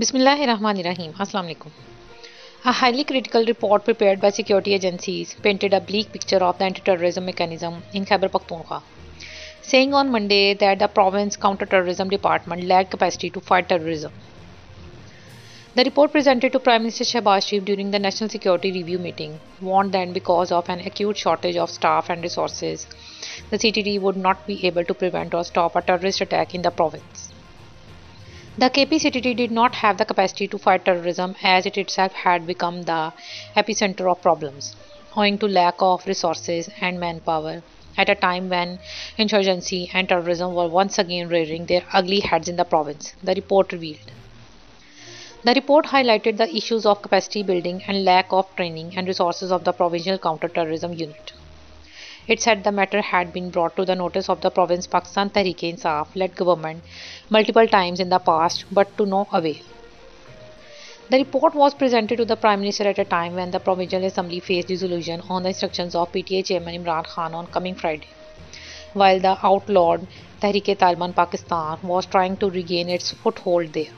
Bismillahirrahmanirrahim. Assalamu alaikum. A highly critical report prepared by security agencies painted a bleak picture of the anti-terrorism mechanism in Khyber-Pakhtunkhwa, saying on Monday that the province Counter-Terrorism Department lacked capacity to fight terrorism. The report presented to Prime Minister Shehbaz Sharif during the National Security Review meeting warned that because of an acute shortage of staff and resources, the CTD would not be able to prevent or stop a terrorist attack in the province. The K-P CTD did not have the capacity to fight terrorism as it itself had become the epicenter of problems, owing to lack of resources and manpower at a time when insurgency and terrorism were once again rearing their ugly heads in the province, the report revealed. The report highlighted the issues of capacity building and lack of training and resources of the Provincial Counter-Terrorism Unit. It said the matter had been brought to the notice of the province Pakistan Tehreek-e-Insaf-led government multiple times in the past, but to no avail. The report was presented to the Prime Minister at a time when the Provincial Assembly faced dissolution on the instructions of PTA Chairman Imran Khan on coming Friday, while the outlawed Tehreek-e-Taliban Pakistan was trying to regain its foothold there.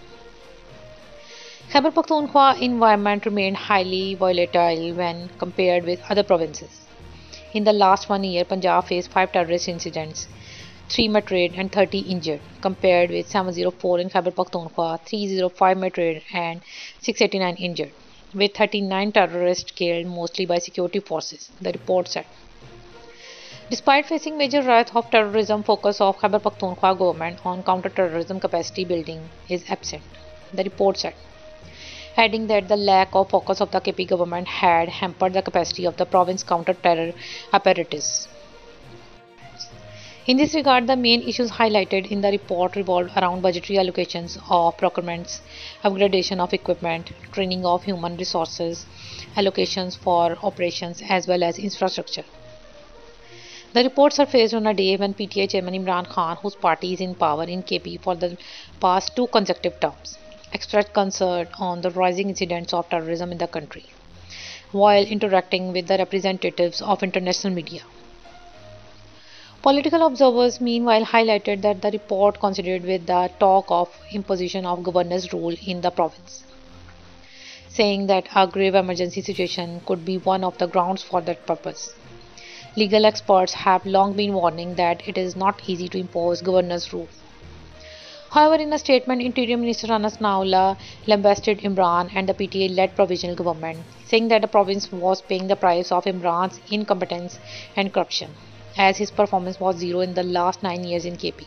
Khyber-Pakhtunkhwa environment remained highly volatile when compared with other provinces. In the last 1 year, Punjab faced 5 terrorist incidents, 3 matrade and 30 injured, compared with 704 in Khyber-Pakhtunkhwa, 305 matrade and 689 injured, with 39 terrorists killed, mostly by security forces, the report said. Despite facing major wrath of terrorism, focus of Khyber-Pakhtunkhwa government on counter-terrorism capacity building is absent, the report said, adding that the lack of focus of the KP government had hampered the capacity of the province counter-terror apparatus. In this regard, the main issues highlighted in the report revolved around budgetary allocations of procurements, upgradation of equipment, training of human resources, allocations for operations as well as infrastructure. The report surfaced on a day when PTA Chairman Imran Khan, whose party is in power in KP for the past 2 consecutive terms, expressed concern on the rising incidents of terrorism in the country, while interacting with the representatives of international media. Political observers meanwhile highlighted that the report considered with the talk of imposition of governor's rule in the province, saying that a grave emergency situation could be one of the grounds for that purpose. Legal experts have long been warning that it is not easy to impose governor's rule. However, in a statement, Interior Minister Anas Naullah lambasted Imran and the PTA-led provisional government, saying that the province was paying the price of Imran's incompetence and corruption, as his performance was zero in the last 9 years in KP.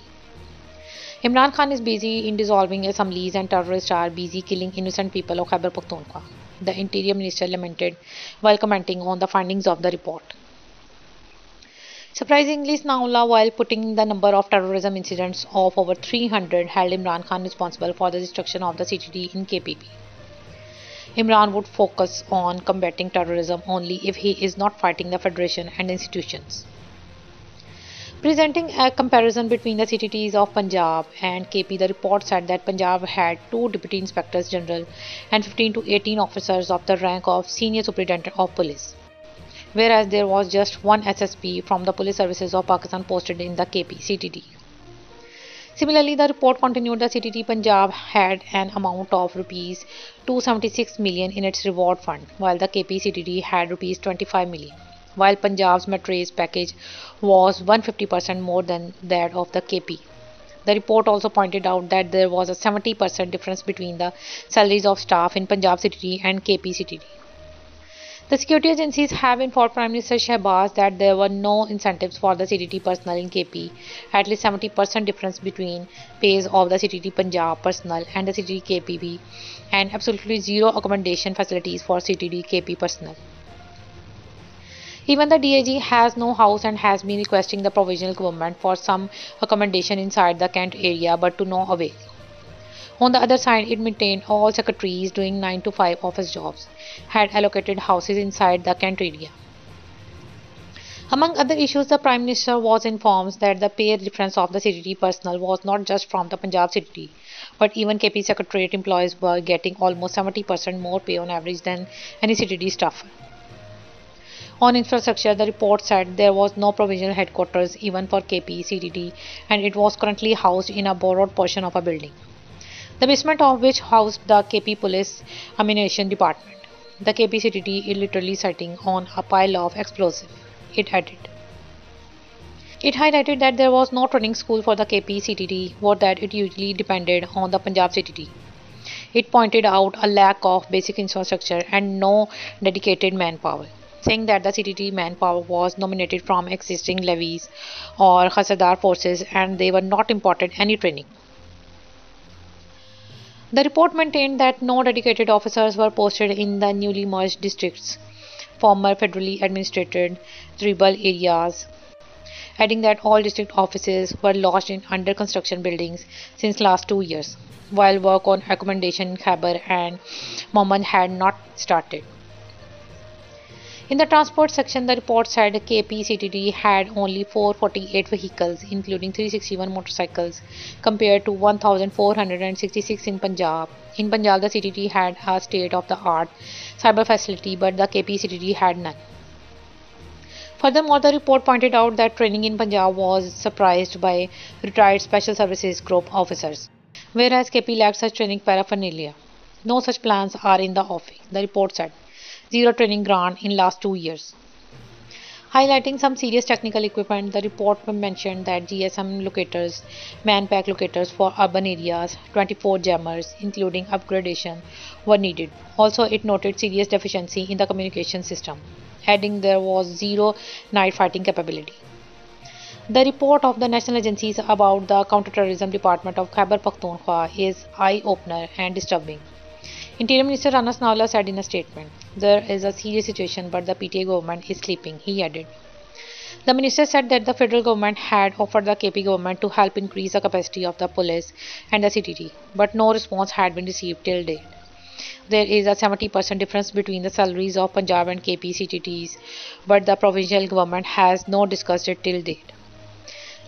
Imran Khan is busy in dissolving assemblies and terrorists are busy killing innocent people of Khyber-Pakhtunkhwa, the Interior Minister lamented while commenting on the findings of the report. Surprisingly, Naullah, while putting the number of terrorism incidents of over 300, held Imran Khan responsible for the destruction of the CTD in KPP. Imran would focus on combating terrorism only if he is not fighting the Federation and institutions. Presenting a comparison between the CTTs of Punjab and KP, the report said that Punjab had 2 Deputy Inspectors General and 15 to 18 officers of the rank of Senior Superintendent of Police, whereas there was just 1 SSP from the Police Services of Pakistan posted in the K-P CTD. Similarly, the report continued the CTD Punjab had an amount of rupees 276 million in its reward fund, while the K-P CTD had rupees 25 million, while Punjab's matrix package was 150% more than that of the KP. The report also pointed out that there was a 70% difference between the salaries of staff in Punjab CTD and KP CTD. The security agencies have informed Prime Minister Shehbaz that there were no incentives for the CTT personnel in KP, at least 70% difference between pays of the CTT Punjab personnel and the CTT KPB, and absolutely zero accommodation facilities for CTT KP personnel. Even the DIG has no house and has been requesting the provisional government for some accommodation inside the Kent area, but to no avail. On the other side, it maintained all secretaries doing 9 to 5 office jobs had allocated houses inside the Kent area. Among other issues, the Prime Minister was informed that the pay difference of the CTT personnel was not just from the Punjab CTT, but even KP Secretariat employees were getting almost 70% more pay on average than any CTT staffer. On infrastructure, the report said there was no provisional headquarters even for K-P CTD, and it was currently housed in a borrowed portion of a building. the basement of which housed the KP Police Ammunition Department. The KP CTD is literally sitting on a pile of explosive, it added. It highlighted that there was no training school for the KP CTD, or that it usually depended on the Punjab CTD. It pointed out a lack of basic infrastructure and no dedicated manpower, saying that the CTD manpower was nominated from existing levies or Hasadar forces and they were not imparted any training. The report maintained that no dedicated officers were posted in the newly merged districts, former federally administered tribal areas, adding that all district offices were lodged in under construction buildings since last 2 years, while work on accommodation in Khyber and Mohammed had not started. In the transport section, the report said KP CTD had only 448 vehicles, including 361 motorcycles, compared to 1,466 in Punjab. In Punjab, the CTD had a state-of-the-art cyber facility, but the KP CTD had none. Furthermore, the report pointed out that training in Punjab was surprised by retired Special Services Group officers, whereas KP lacked such training paraphernalia. No such plans are in the offing, the report said. Zero training grant in last 2 years. Highlighting some serious technical equipment, the report mentioned that GSM locators, man-pack locators for urban areas, 24 jammers, including upgradation, were needed. Also, it noted serious deficiency in the communication system, adding there was zero night fighting capability. The report of the national agencies about the Counter-Terrorism Department of Khyber-Pakhtunkhwa is eye-opener and disturbing. Interior Minister Rana Sanaullah said in a statement, "There is a serious situation, but the PTA government is sleeping," he added. The minister said that the federal government had offered the KP government to help increase the capacity of the police and the CTD, but no response had been received till date. There is a 70% difference between the salaries of Punjab and KP CTDs, but the provincial government has not discussed it till date.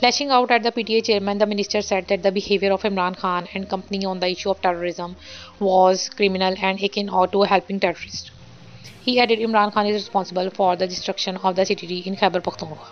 Lashing out at the PTA chairman, the minister said that the behavior of Imran Khan and company on the issue of terrorism was criminal and akin to helping terrorists. He added Imran Khan is responsible for the destruction of the CTD in Khyber Pakhtunkhwa.